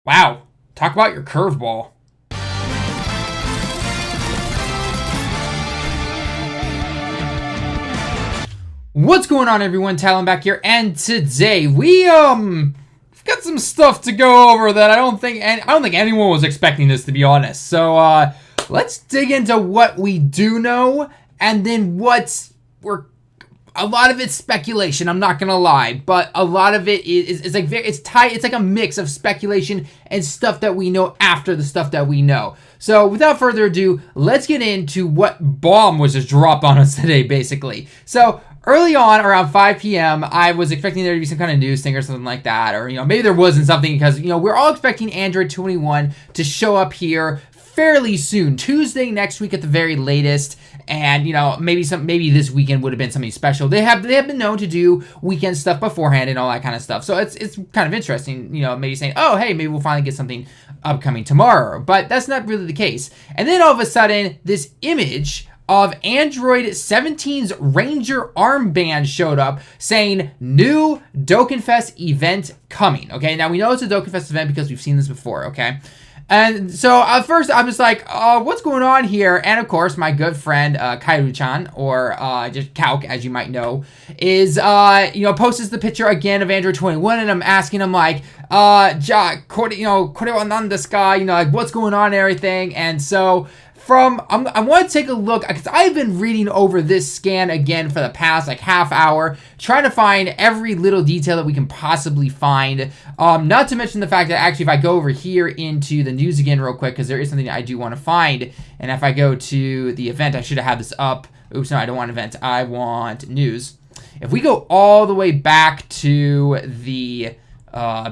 Wow. Talk about your curveball. What's going on, everyone? TallenV back here, and today we've got some stuff to go over that I don't think anyone was expecting this, to be honest. So let's dig into what we do know, and then a lot of it's speculation, I'm not gonna lie, but a lot of it is like it's like a mix of speculation and stuff that we know after the stuff that we know. So without further ado, let's get into what bomb was just dropped on us today, basically. So early on, around 5 p.m., I was expecting there to be some kind of news thing or something like that, or maybe there wasn't something, because we're all expecting Android 21 to show up here fairly soon, Tuesday next week at the very latest. And maybe this weekend would have been something special. They have been known to do weekend stuff beforehand and all that kind of stuff. So it's kind of interesting, maybe saying, oh hey, maybe we'll finally get something upcoming tomorrow. But that's not really the case. And then all of a sudden, this image of Android 17's Ranger armband showed up saying new Dokkanfest event coming. Okay, now we know it's a Dokkanfest event because we've seen this before. Okay. And so at first I was like, what's going on here? And of course, my good friend Kairu-chan, or just Kauk, as you might know, is posts the picture again of Android 21, and I'm asking him like, kore wa nan desu ka? Like, what's going on and everything. And so I want to take a look, because I've been reading over this scan again for the past like half hour, trying to find every little detail that we can possibly find. Not to mention the fact that actually if I go over here into the news again real quick, because there is something that I do want to find, and if I go to the event, I should have had this up. Oops, no, I don't want event. I want news. If we go all the way back to the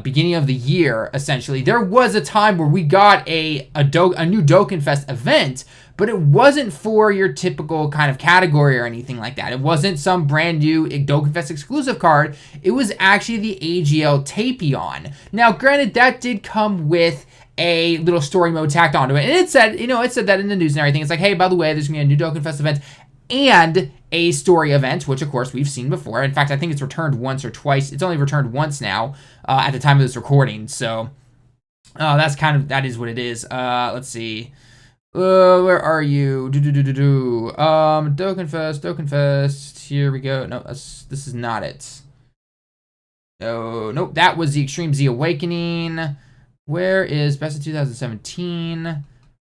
beginning of the year, essentially, there was a time where we got a new Dokkanfest event, but it wasn't for your typical kind of category or anything like that. It wasn't some brand new Dokkanfest exclusive card. It was actually the AGL Tapion. Now, granted, that did come with a little story mode tacked onto it, and it said that in the news and everything. It's like, hey, by the way, there's gonna be a new Dokkanfest event and a story event, which of course we've seen before. In fact, I think it's returned once or twice. It's only returned once now at the time of this recording. So that is what it is. Let's see. Where are you? Dokkanfest. Here we go. No, this is not it. Nope. That was the Extreme Z Awakening. Where is Best of 2017?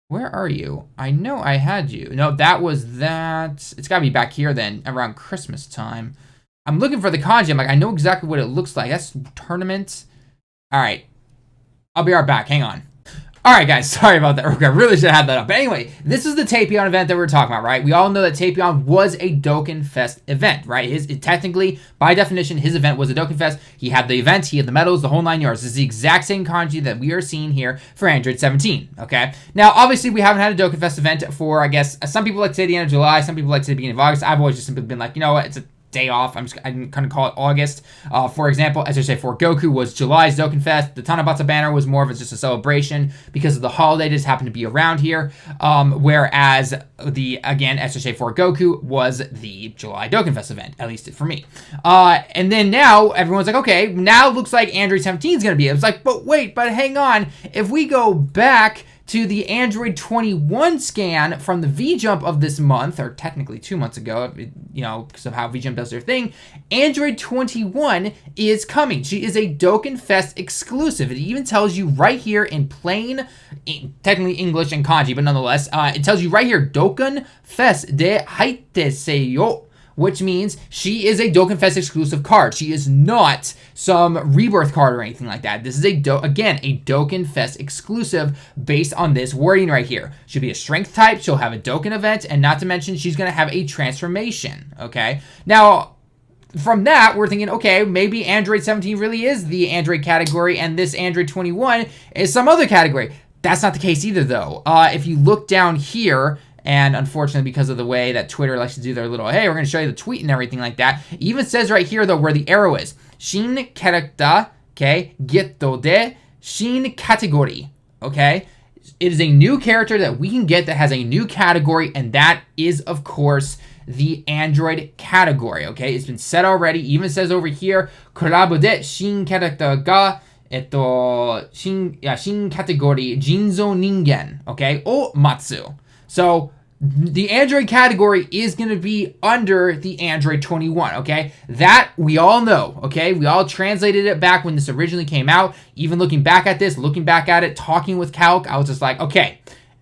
Where are you? I know I had you. No, that was that. It's got to be back here then, around Christmas time. I'm looking for the kanji. I'm like, I know exactly what it looks like. That's tournament. All right. I'll be right back. Hang on. All right, guys. Sorry about that. I really should have had that up. But anyway, this is the Tapion event that we're talking about, right? We all know that Tapion was a Dokkanfest event, right? Technically, by definition, his event was a Dokkanfest. He had the event, he had the medals, the whole 9 yards. This is the exact same kanji that we are seeing here for Android 17, okay? Now, obviously, we haven't had a Dokkanfest event for, I guess, some people like to say the end of July, some people like to say the beginning of August. I've always just simply been like, you know what, it's a day off. I'm kind of call it August. For example, SSJ4 Goku was July's Dokkanfest. The Tanabata banner was more of just a celebration because of the holiday just happened to be around here. Whereas SSJ4 Goku was the July Dokkanfest event, at least for me. And then now everyone's like, okay, now it looks like Android 17 is going to be it. It's like, but hang on. If we go back to the Android 21 scan from the V-Jump of this month, or technically 2 months ago, because of how V-Jump does their thing, Android 21 is coming. She is a Dokkanfest exclusive. It even tells you right here in plain, technically English and kanji, but nonetheless, it tells you right here, Dokkanfest de Haiteseyo, which means she is a Dokkanfest exclusive card. She is not some rebirth card or anything like that. This is a Dokkanfest exclusive based on this wording right here. She'll be a strength type, she'll have a Dokkan event, and not to mention she's gonna have a transformation, okay? Now, from that, we're thinking, okay, maybe Android 17 really is the Android category, and this Android 21 is some other category. That's not the case either, though. If you look down here, and unfortunately, because of the way that Twitter likes to do their little, hey, we're going to show you the tweet and everything like that, it even says right here, though, where the arrow is. Shin character, okay, getto de shin category, okay? It is a new character that we can get that has a new category, and that is, of course, the Android category, okay? It's been said already. Even says over here, kurabu de shin character ga 新カテゴリー人造人間 okay を待つ so the Android category is going to be under the Android 21, okay? That we all know, okay? We all translated it back when this originally came out. Even looking back at this, looking back at it, talking with Calc, I was just like, okay,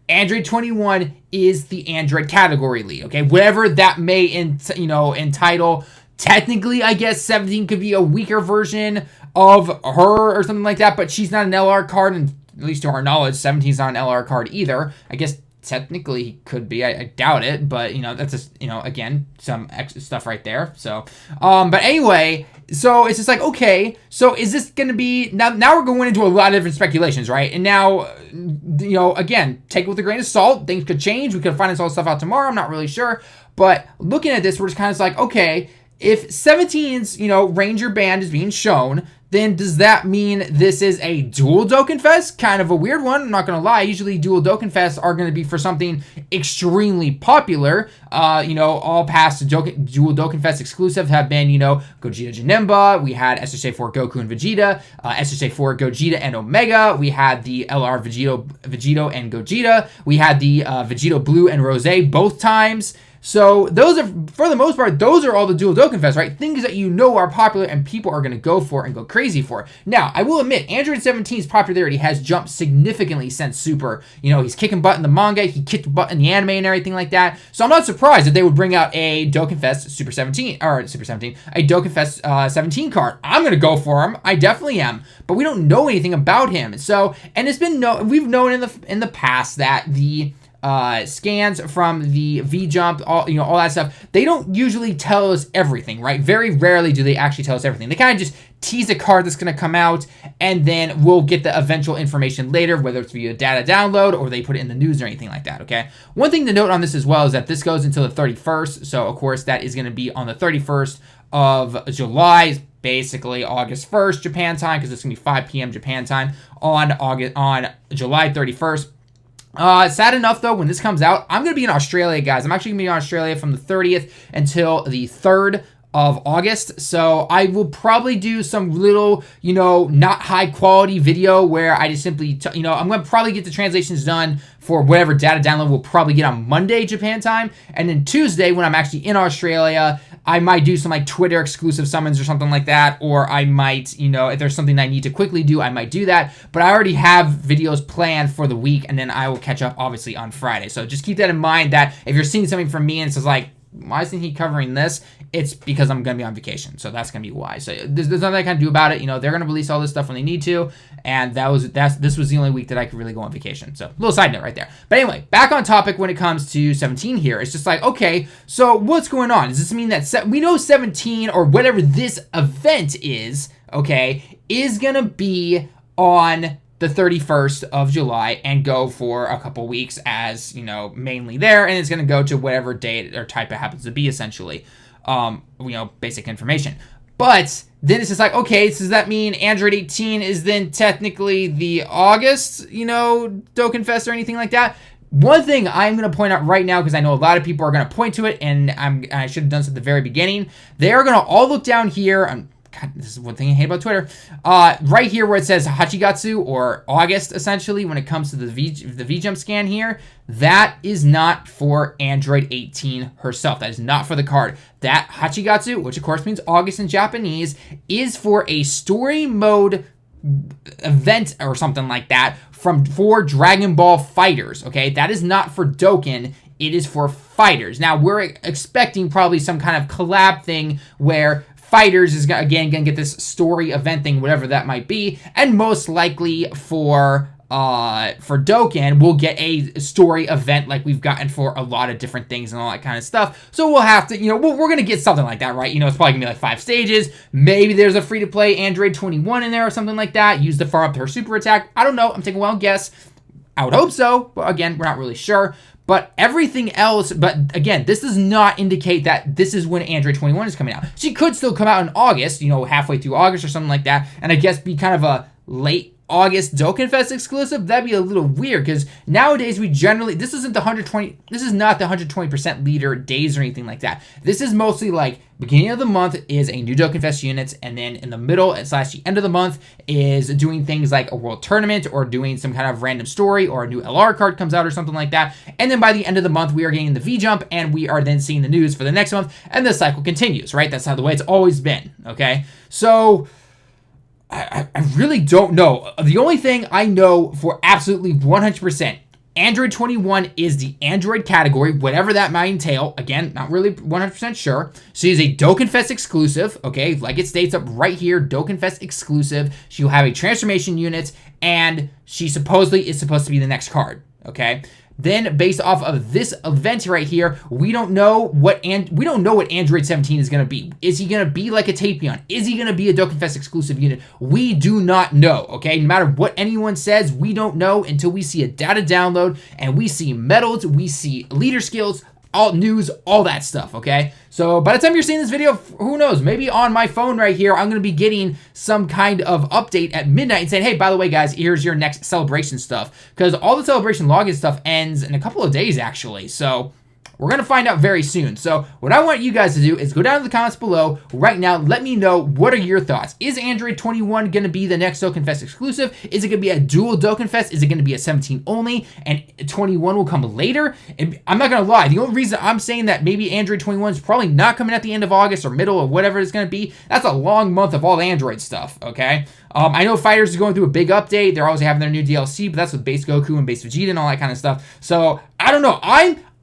Android 21 is the Android category lead, okay? Whatever that may, entitle. Technically, I guess 17 could be a weaker version of her or something like that, but she's not an LR card, and at least to our knowledge, 17 is not an LR card either. I guess technically he could be. I doubt it, but that's just again some extra stuff right there. So but anyway, so it's just like, okay, so is this gonna be now we're going into a lot of different speculations, right? And now again, take it with a grain of salt. Things could change. We could find this all stuff out tomorrow. I'm not really sure, but looking at this, we're just kind of like, okay, if 17's Ranger band is being shown, then does that mean this is a dual Dokkanfest? Kind of a weird one, I'm not going to lie. Usually dual Dokkanfests are going to be for something extremely popular. All past dual Dokkanfest exclusive have been, Gogeta Janemba. We had SSJ 4 Goku and Vegeta. SSJ 4 Gogeta and Omega. We had the LR Vegito and Gogeta. We had the Vegito Blue and Rose both times. So those are, for the most part, those are all the dual Dokkanfest, right? Things that are popular and people are going to go for and go crazy for. Now, I will admit, Android 17's popularity has jumped significantly since Super. He's kicking butt in the manga, he kicked butt in the anime and everything like that. So I'm not surprised if they would bring out a Dokkanfest a Dokkanfest 17 card. I'm going to go for him. I definitely am. But we don't know anything about him. So, and we've known in the past that the scans from the V-Jump, all that stuff, they don't usually tell us everything, right? Very rarely do they actually tell us everything. They kind of just tease a card that's going to come out, and then we'll get the eventual information later, whether it's via data download or they put it in the news or anything like that, okay? One thing to note on this as well is that this goes until the 31st, so of course that is going to be on the 31st of July, basically August 1st Japan time, because it's going to be 5 p.m. Japan time on July 31st. Sad enough, though, when this comes out, I'm going to be in Australia, guys. I'm actually going to be in Australia from the 30th until the 3rd of August. So I will probably do some little, not high quality video where I just simply, I'm going to probably get the translations done for whatever data download we'll probably get on Monday, Japan time. And then Tuesday, when I'm actually in Australia, I might do some like Twitter exclusive summons or something like that. Or I might, if there's something I need to quickly do, I might do that. But I already have videos planned for the week, and then I will catch up obviously on Friday. So just keep that in mind, that if you're seeing something from me and it's just like, why isn't he covering this? It's because I'm going to be on vacation. So that's going to be why. So there's nothing I can do about it. They're going to release all this stuff when they need to. And this was the only week that I could really go on vacation. So little side note right there. But anyway, back on topic when it comes to 17 here. It's just like, okay, so what's going on? Does this mean that we know 17 or whatever this event is, okay, is going to be on the 31st of July and go for a couple weeks as, mainly there, and it's going to go to whatever date or type it happens to be, essentially, basic information. But then it's just like, okay, so does that mean Android 18 is then technically the August, Dokkanfest or anything like that? One thing I'm going to point out right now, because I know a lot of people are going to point to it, and I should have done this at the very beginning. They are going to all look down here. God, this is one thing I hate about Twitter. Right here where it says Hachigatsu or August, essentially, when it comes to the V-Jump scan here, that is not for Android 18 herself. That is not for the card. That Hachigatsu, which of course means August in Japanese, is for a story mode event or something like that for Dragon Ball Fighters, okay? That is not for Dokkan. It is for fighters. Now, we're expecting probably some kind of collab thing where Fighters is, again, going to get this story event thing, whatever that might be. And most likely for Dokkan, we'll get a story event like we've gotten for a lot of different things and all that kind of stuff. So we'll have to, we're going to get something like that, right? It's probably going to be like 5 stages. Maybe there's a free-to-play Android 21 in there or something like that. Use the farm up to her super attack. I don't know. I'm taking a wild guess. I would hope so. But again, we're not really sure. But everything else, but again, this does not indicate that this is when Android 21 is coming out. She could still come out in August, halfway through August or something like that, and I guess be kind of a late August Dokkanfest exclusive, that'd be a little weird because nowadays we generally, this is not the 120% leader days or anything like that. This is mostly like beginning of the month is a new Dokkanfest units, and then in the middle / the end of the month is doing things like a world tournament or doing some kind of random story, or a new LR card comes out or something like that. And then by the end of the month, we are getting the V jump, and we are then seeing the news for the next month, and the cycle continues, right? That's how the way it's always been, okay? So I really don't know. The only thing I know for absolutely 100%, Android 21 is the Android category, whatever that might entail. Again, not really 100% sure. She is a Dokkanfest exclusive, okay? Like it states up right here, Dokkanfest exclusive. She'll have a transformation unit, and she supposedly is supposed to be the next card, okay? Then, based off of this event right here, we don't know what Android 17 is going to be. Is he going to be like a Tapion? Is he going to be a Dokkanfest exclusive unit? We do not know, okay? No matter what anyone says, we don't know until we see a data download and we see medals, we see leader skills, all news, all that stuff, okay? So by the time you're seeing this video, who knows? Maybe on my phone right here, I'm going to be getting some kind of update at midnight and saying, hey, by the way, guys, here's your next celebration stuff. Because all the celebration login stuff ends in a couple of days, actually. So we're going to find out very soon. So what I want you guys to do is go down to the comments below right now. Let me know, what are your thoughts? Is Android 21 going to be the next Dokkanfest exclusive? Is it going to be a dual Dokkanfest? Is it going to be a 17 only and 21 will come later? And I'm not going to lie. The only reason I'm saying that maybe Android 21 is probably not coming at the end of August or middle or whatever it's going to be, that's a long month of all Android stuff, okay? I know Fighters is going through a big update. They're always having their new DLC, but that's with base Goku and base Vegeta and all that kind of stuff. So I don't know.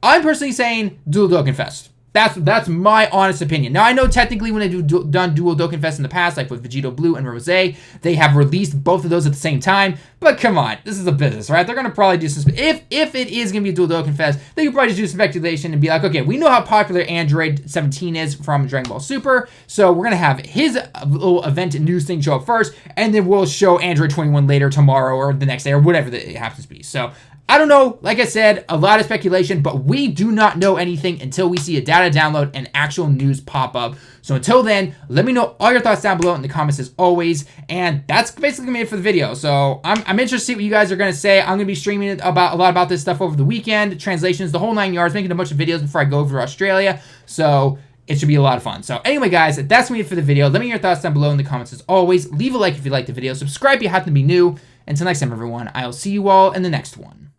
I'm personally saying dual Dokkanfest. That's my honest opinion. Now, I know technically when they've done dual Dokkanfest in the past, like with Vegito Blue and Rose, they have released both of those at the same time. But come on, this is a business, right? They're going to probably do some... If it is going to be a dual Dokkanfest, they could probably just do some speculation and be like, okay, we know how popular Android 17 is from Dragon Ball Super, so we're going to have his little event and news thing show up first, and then we'll show Android 21 later, tomorrow, or the next day, or whatever it happens to be. So I don't know. Like I said, a lot of speculation, but we do not know anything until we see a data download and actual news pop up. So until then, let me know all your thoughts down below in the comments as always. And that's basically it for the video. So I'm interested to see what you guys are going to say. I'm going to be streaming a lot about this stuff over the weekend. Translations, the whole 9 yards, making a bunch of videos before I go over to Australia. So it should be a lot of fun. So anyway, guys, that's me for the video. Let me know your thoughts down below in the comments as always. Leave a like if you liked the video. Subscribe if you happen to be new. Until next time, everyone, I'll see you all in the next one.